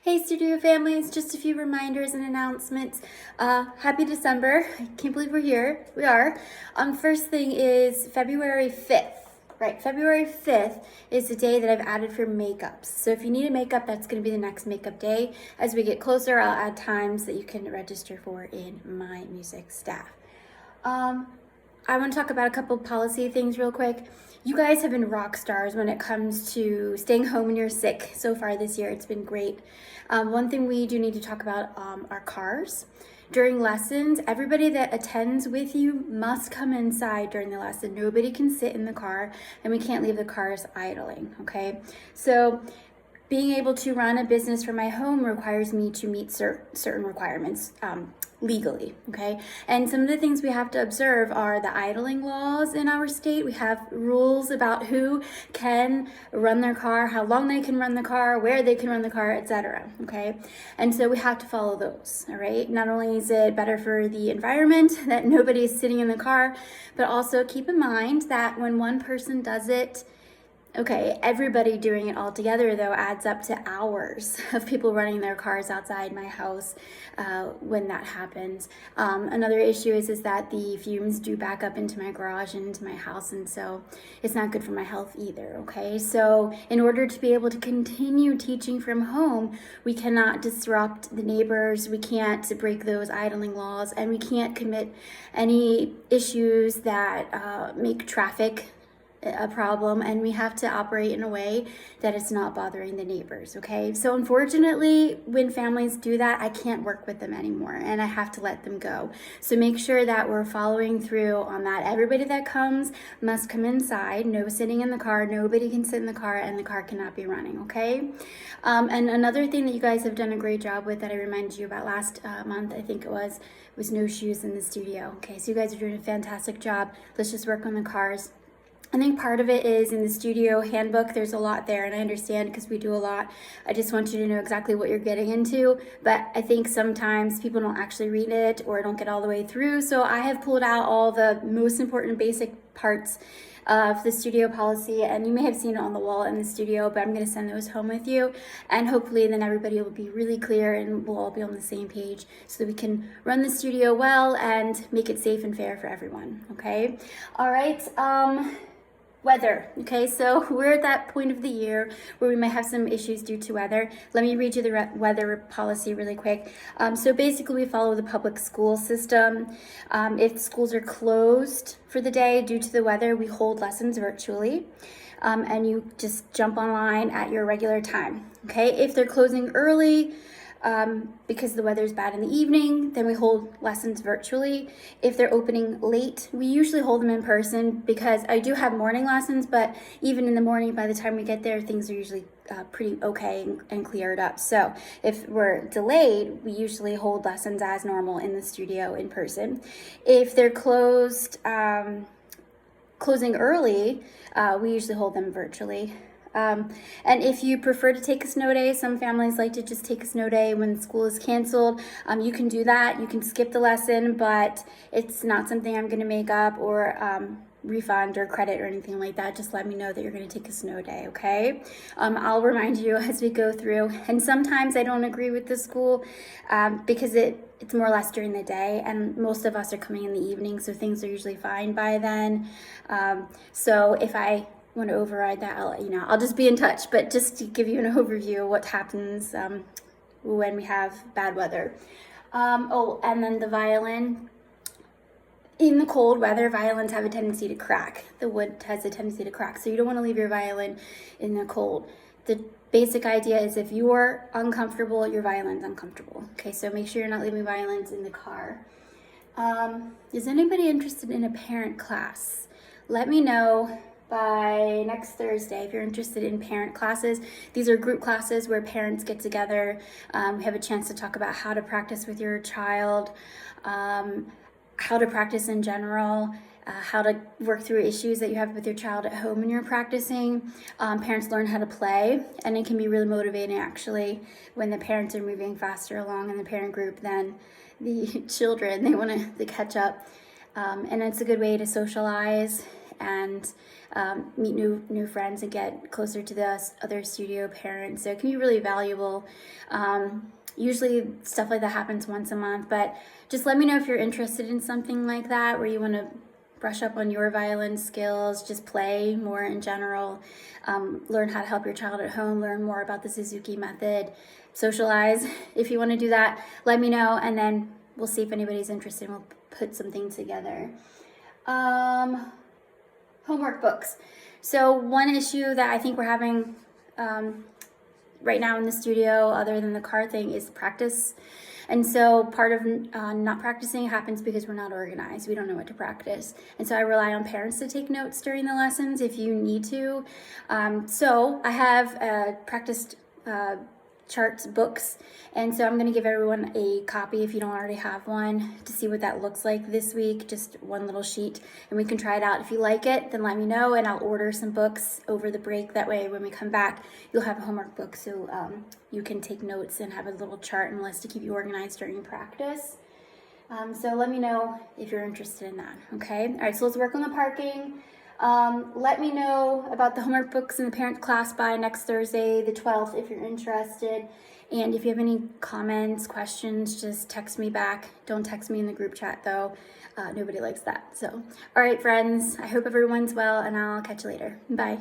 Hey studio families, just a few reminders and announcements. Happy December. I can't believe we're here. We are. First thing is February 5th. Right, February 5th is the day that I've added for makeups. So if you need a makeup, that's going to be the next makeup day. As we get closer, I'll add times that you can register for in my music staff. I want to talk about a couple policy things real quick. You guys have been rock stars when it comes to staying home when you're sick so far this year. It's been great. One thing we do need to talk about are cars. During lessons, everybody that attends with you must come inside during the lesson. Nobody can sit in the car, and we can't leave the cars idling, okay? So being able to run a business from my home requires me to meet certain requirements legally, okay? And some of the things we have to observe are the idling laws in our state. We have rules about who can run their car, how long they can run the car, where they can run the car, etc., okay? And so we have to follow those, all right? Not only is it better for the environment that nobody is sitting in the car, but also keep in mind that when one person does it, okay, everybody doing it all together, though, adds up to hours of people running their cars outside my house when that happens. Another issue is that the fumes do back up into my garage and into my house, and so it's not good for my health either, okay? So in order to be able to continue teaching from home, we cannot disrupt the neighbors, we can't break those idling laws, and we can't commit any issues that make traffic a problem, and we have to operate in a way that it's not bothering the neighbors, okay? So unfortunately, when families do that, I can't work with them anymore, and I have to let them go. So make sure that we're following through on that. Everybody that comes must come inside, no sitting in the car, nobody can sit in the car, and the car cannot be running, okay? And another thing that you guys have done a great job with that I reminded you about last month, I think it was no shoes in the studio, okay? So you guys are doing a fantastic job. Let's just work on the cars. I think part of it is in the studio handbook, there's a lot there, and I understand because we do a lot. I just want you to know exactly what you're getting into, but I think sometimes people don't actually read it or don't get all the way through, so I have pulled out all the most important basic parts of the studio policy, and you may have seen it on the wall in the studio, but I'm going to send those home with you, and hopefully then everybody will be really clear and we'll all be on the same page so that we can run the studio well and make it safe and fair for everyone, okay? All right, weather, okay, so we're at that point of the year where we might have some issues due to weather. Let me read you the weather policy really quick. So basically we follow the public school system. If schools are closed for the day due to the weather, we hold lessons virtually. And you just jump online at your regular time, okay? If they're closing early, because the weather's bad in the evening, then we hold lessons virtually. If they're opening late, we usually hold them in person because I do have morning lessons, but even in the morning, by the time we get there, things are usually pretty okay and cleared up. So if we're delayed, we usually hold lessons as normal in the studio in person. If they're closing early, we usually hold them virtually. And if you prefer to take a snow day, some families like to just take a snow day when school is canceled. You can do that. You can skip the lesson, but it's not something I'm going to make up or refund or credit or anything like that. Just let me know that you're going to take a snow day, okay? I'll remind you as we go through. And sometimes I don't agree with the school because it's more or less during the day, and most of us are coming in the evening, so things are usually fine by then. So if I want to override that, I'll let you know. I'll just be in touch, but just to give you an overview of what happens when we have bad weather. And then the violin. In the cold weather, violins have a tendency to crack. The wood has a tendency to crack, so you don't want to leave your violin in the cold. The basic idea is if you're uncomfortable, your violin's uncomfortable. Okay, so make sure you're not leaving violins in the car. Is anybody interested in a parent class? Let me know by next Thursday if you're interested in parent classes. These are group classes where parents get together, have a chance to talk about how to practice with your child, how to practice in general, how to work through issues that you have with your child at home when you're practicing. Parents learn how to play, and it can be really motivating actually when the parents are moving faster along in the parent group than the children. They want to catch up. And it's a good way to socialize and meet new friends and get closer to the other studio parents. So it can be really valuable. Usually stuff like that happens once a month, but just let me know if you're interested in something like that, where you want to brush up on your violin skills, just play more in general, learn how to help your child at home, learn more about the Suzuki method, socialize. If you want to do that, let me know, and then we'll see if anybody's interested. We'll put something together. Homework books. So one issue that I think we're having right now in the studio, other than the car thing, is practice. And so part of not practicing happens because we're not organized. We don't know what to practice. And so I rely on parents to take notes during the lessons if you need to. So I have practiced charts books, and so I'm going to give everyone a copy if you don't already have one, to see what that looks like this week. Just one little sheet, and we can try it out. If you like it, then let me know, and I'll order some books over the break. That way when we come back, you'll have a homework book, so you can take notes and have a little chart and list to keep you organized during practice. So let me know if you're interested in that. Okay, all right, so let's work on the parking. Let me know about the homework books in the parent class by next Thursday, the 12th, if you're interested. And if you have any comments, questions, just text me back. Don't text me in the group chat, though. Nobody likes that. So, all right, friends, I hope everyone's well, and I'll catch you later. Bye.